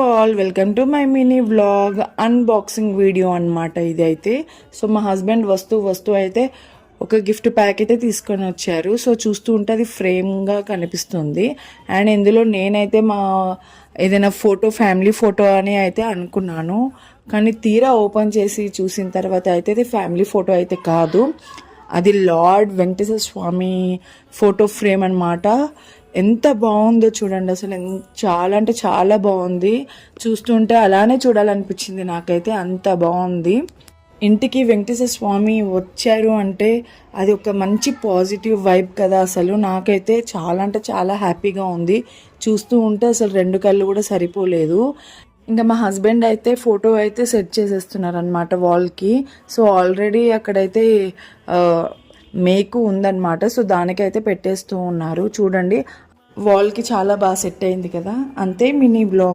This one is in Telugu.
All welcome to my mini vlog unboxing video అనమాట ఇది అయితే. సో మా హస్బెండ్ వస్తూ అయితే ఒక గిఫ్ట్ ప్యాక్ అయితే తీసుకొని వచ్చారు. సో చూస్తూ ఉంటే అది ఫ్రేమ్గా కనిపిస్తుంది. అండ్ ఇందులో నేనైతే మా ఏదైనా ఫ్యామిలీ ఫోటో అని అయితే అనుకున్నాను. కానీ తీరా ఓపెన్ చేసి చూసిన తర్వాత అయితే అది ఫ్యామిలీ ఫోటో అయితే కాదు, అది లార్డ్ వెంకటేశ్వర స్వామి ఫోటో ఫ్రేమ్ అనమాట. ఎంత బాగుందో చూడండి, అసలు చాలా అంటే చాలా బాగుంది. చూస్తుంటే అలానే చూడాలనిపించింది నాకైతే, అంత బాగుంది. ఇంటికి వెంకటేశ్వర స్వామి వచ్చారు అంటే అది ఒక మంచి పాజిటివ్ వైబ్ కదా. అసలు నాకైతే చాలా అంటే చాలా హ్యాపీగా ఉంది. చూస్తూ ఉంటే అసలు రెండు కళ్ళు కూడా సరిపోలేదు. ఇంకా మా హస్బెండ్ అయితే ఫోటో అయితే సెట్ చేసేస్తున్నారు అనమాట వాల్కి. సో ఆల్రెడీ అక్కడైతే మేకు ఉందన్నమాట. సో దానికైతే పెట్టేస్తూ ఉన్నారు. చూడండి, వాల్కి చాలా బాగా సెట్ అయింది కదా. అంతే మినీ బ్లాగ్.